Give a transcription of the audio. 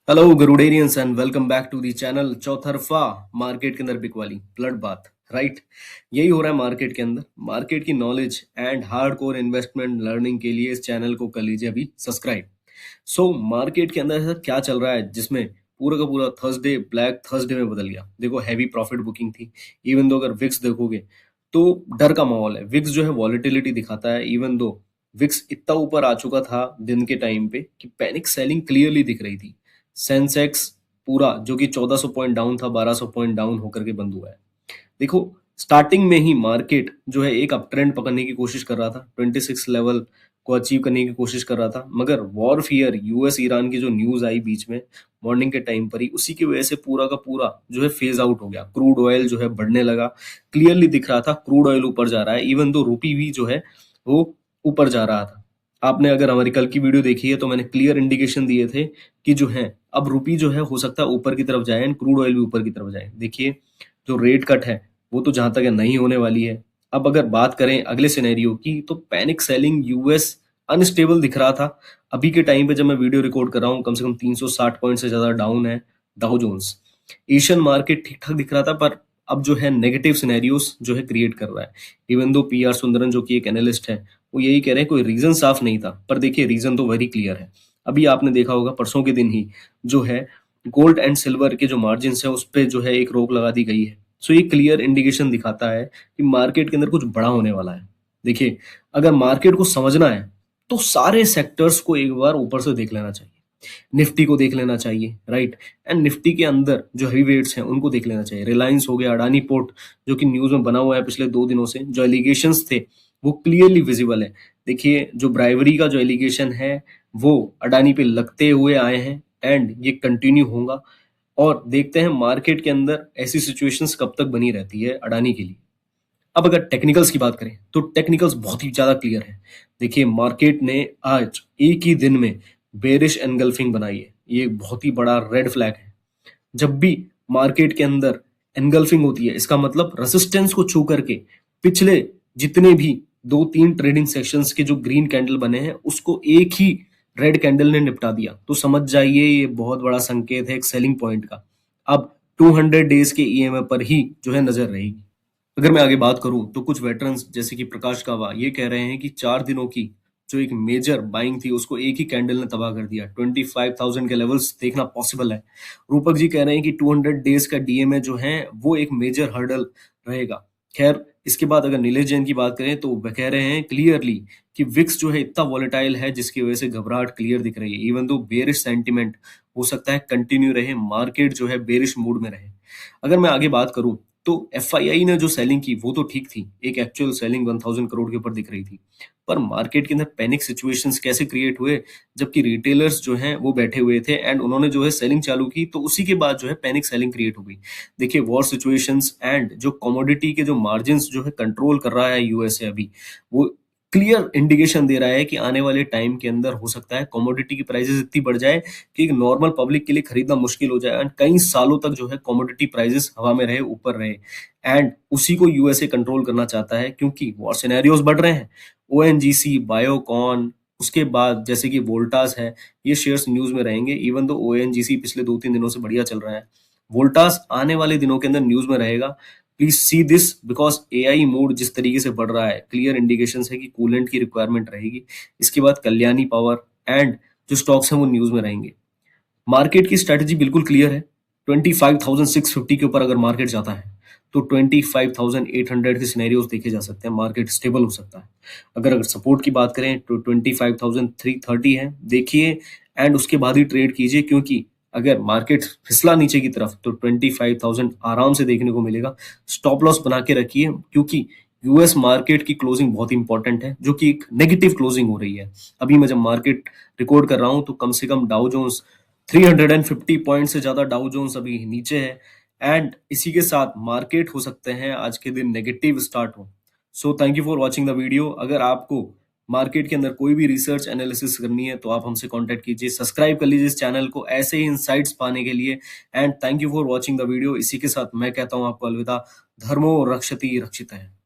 Hello गरुडेरियंस and welcome back to the channel. चौतरफा market के अंदर बिकवाली ब्लड बात राइट। यही हो रहा है मार्केट के अंदर। मार्केट की knowledge and hardcore investment learning के लिए इस चैनल को कर लीजिए अभी सब्सक्राइब। मार्केट के अंदर ऐसा क्या चल रहा है जिसमें पूरा का पूरा थर्सडे ब्लैक थर्सडे में बदल गया। देखो हैवी प्रॉफिट बुकिंग थी। इवन दो अगर विक्स देखोगे तो डर का माहौल है। विक्स जो है वॉलेटिलिटी दिखाता है। इवन दो विक्स इतना ऊपर आ चुका था दिन के टाइम पे कि पैनिक सेलिंग क्लियरली दिख रही थी। सेंसेक्स पूरा जो कि 1400 पॉइंट डाउन था 1200 पॉइंट डाउन होकर के बंद हुआ है। देखो स्टार्टिंग में ही मार्केट जो है एक अप ट्रेंड पकड़ने की कोशिश कर रहा था। 26 लेवल को अचीव करने की कोशिश कर रहा था, मगर वॉर फियर यूएस ईरान की जो न्यूज आई बीच में मॉर्निंग के टाइम पर ही, उसी की वजह से पूरा का पूरा जो है फेज आउट हो गया। क्रूड ऑयल जो है बढ़ने लगा। क्लियरली दिख रहा था क्रूड ऑयल ऊपर जा रहा है। इवन दो रूपी भी जो है वो ऊपर जा रहा था। आपने अगर हमारी कल की वीडियो देखी है तो मैंने क्लियर इंडिकेशन दिए थे कि जो है अब रूपी जो है हो सकता है ऊपर की तरफ जाए एंड क्रूड ऑयल भी ऊपर की तरफ जाए। देखिए जो रेट कट है वो तो जहां तक है नहीं होने वाली है। अब अगर बात करें अगले सिनेरियो की तो पैनिक सेलिंग यूएस अनस्टेबल दिख रहा था। अभी के टाइम पे जब मैं वीडियो रिकॉर्ड कर रहा हूँ कम से कम 360 पॉइंट से ज्यादा डाउन है डाउ जोन्स। एशियन मार्केट ठीक ठाक दिख रहा था, पर अब जो है नेगेटिव सिनेरियोस जो है क्रिएट कर रहा है। इवन दो पीआर सुंदरन जो कि एक एनालिस्ट है वो यही कह रहे हैं कोई रीजन साफ नहीं था, पर देखिए रीजन तो वेरी क्लियर है। अभी आपने देखा होगा परसों के दिन ही जो है गोल्ड एंड सिल्वर के जो मार्जिन है उस पर जो है एक रोक लगा दी गई है। ये क्लियर इंडिकेशन दिखाता है कि मार्केट के अंदर कुछ बड़ा होने वाला है। देखिए अगर मार्केट को समझना है तो सारे सेक्टर्स को एक बार ऊपर से देख लेना चाहिए। निफ्टी को देख लेना चाहिए राइट। एंड निफ्टी के अंदर जो हैवी वेट्स हैं उनको देख लेना चाहिए। रिलायंस हो गया, अडानी पोर्ट जो कि न्यूज में बना हुआ है पिछले 2 दिनों से, जो एलिगेशंस थे वो क्लियरली विजिबल है। देखिए जो ब्राइवरी का जो एलिगेशन है वो अडानी पे लगते हुए आए हैं एंड ये कंटिन्यू होगा। और देखते हैं मार्केट के अंदर ऐसी सिचुएशंस कब तक बनी रहती है अडानी के लिए। अब अगर टेक्निकल्स की बात करें तो टेक्निकल्स बहुत ही ज्यादा क्लियर है। देखिए मार्केट ने आज एक ही दिन में बेरिश एनगल्फिंग बनाई है। ये एक बहुत ही बड़ा रेड फ्लैग है। जब भी मार्केट के अंदर एनगल्फिंग होती है इसका मतलब रेसिस्टेंस को छू करके पिछले जितने भी 2-3 ट्रेडिंग सेक्शंस के जो ग्रीन कैंडल बने हैं उसको एक ही रेड कैंडल ने निपटा दिया, तो समझ जाइए ये बहुत बड़ा संकेत है एक सेलिंग पॉइंट का। अब 200 डेज के ईएमए पर ही जो है नजर रहेगी। अगर मैं आगे बात करूं तो कुछ वेटरन्स जैसे कि प्रकाश कावा ये कह रहे हैं कि 4 दिनों की जो एक मेजर बाइंग थी उसको एक ही कैंडल ने तबाह कर दिया। 25,000 के लेवल्स देखना पॉसिबल है। रूपक जी कह रहे हैं कि 200 डेज का डीएमए जो है वो एक मेजर हर्डल रहेगा। खैर इसके बाद अगर नीलेश जैन की बात करें तो वह कह रहे हैं क्लियरली कि विक्स जो है इतना वॉलेटाइल है जिसकी वजह से घबराहट क्लियर दिख रही है। इवन दो बेरिश सेंटिमेंट हो सकता है कंटिन्यू रहे, मार्केट जो है बेरिश मूड में रहे। अगर मैं आगे बात करूं तो एफआईआई ने जो सेलिंग की वो तो ठीक थी, एक एक्चुअल सेलिंग 1000 करोड़ के ऊपर दिख रही थी। पर मार्केट के अंदर पैनिक सिचुएशंस कैसे क्रिएट हुए जबकि रिटेलर्स जो हैं वो बैठे हुए थे एंड उन्होंने जो है सेलिंग चालू की, तो उसी के बाद जो है पैनिक सेलिंग क्रिएट हो गई। देखिए वॉर सिचुएशंस एंड जो कमोडिटी के जो मार्जिन जो है कंट्रोल कर रहा है यूएसए अभी, वो क्लियर इंडिकेशन दे रहा है कि आने वाले टाइम के अंदर हो सकता है कमोडिटी की प्राइसेस इतनी बढ़ जाए कि एक नॉर्मल पब्लिक के लिए खरीदना मुश्किल हो जाए एंड कई सालों तक जो है कमोडिटी प्राइसेस हवा में रहे, ऊपर रहे। एंड उसी को यूएसए कंट्रोल करना चाहता है क्योंकि वॉर सिनेरियोस बढ़ रहे हैं। ओएनजीसी, बायोकॉन, उसके बाद जैसे कि वोल्टास है, ये शेयर्स न्यूज में रहेंगे। इवन दो ओएनजीसी पिछले 2-3 दिनों से बढ़िया चल रहा है, वोल्टास आने वाले दिनों के अंदर न्यूज में रहेगा। Please see this because AI mode जिस तरीके से बढ़ रहा है क्लियर इंडिकेशन है कि कूलेंट की रिक्वायरमेंट रहेगी। इसके बाद कल्याणी पावर एंड जो स्टॉक्स हैं वो न्यूज में रहेंगे। मार्केट की स्ट्रेटजी बिल्कुल क्लियर है। 25,650 के ऊपर अगर मार्केट जाता है तो 25,800 के सिनेरियोस देखे जा सकते हैं, मार्केट स्टेबल हो सकता है। अगर सपोर्ट की बात करें तो 25,330 है, देखिए एंड उसके बाद ही ट्रेड कीजिए, क्योंकि अगर मार्केट फिसला नीचे की तरफ तो 25,000 आराम से देखने को मिलेगा। स्टॉप लॉस बना के रखिए क्योंकि यूएस मार्केट की क्लोजिंग बहुत इंपॉर्टेंट है जो कि एक नेगेटिव क्लोजिंग हो रही है। अभी मैं जब मार्केट रिकॉर्ड कर रहा हूं तो कम से कम डाउ जोन्स 350 पॉइंट से ज्यादा डाउ जोन्स अभी नीचे है एंड इसी के साथ मार्केट हो सकते हैं आज के दिन नेगेटिव स्टार्ट हो। Thank you for watching the video. अगर आपको मार्केट के अंदर कोई भी रिसर्च एनालिसिस करनी है तो आप हमसे कांटेक्ट कीजिए, सब्सक्राइब कर लीजिए इस चैनल को ऐसे ही इनसाइट्स पाने के लिए। And thank you for watching the video. इसी के साथ मैं कहता हूं आपको अलविदा। धर्मो रक्षति रक्षित है।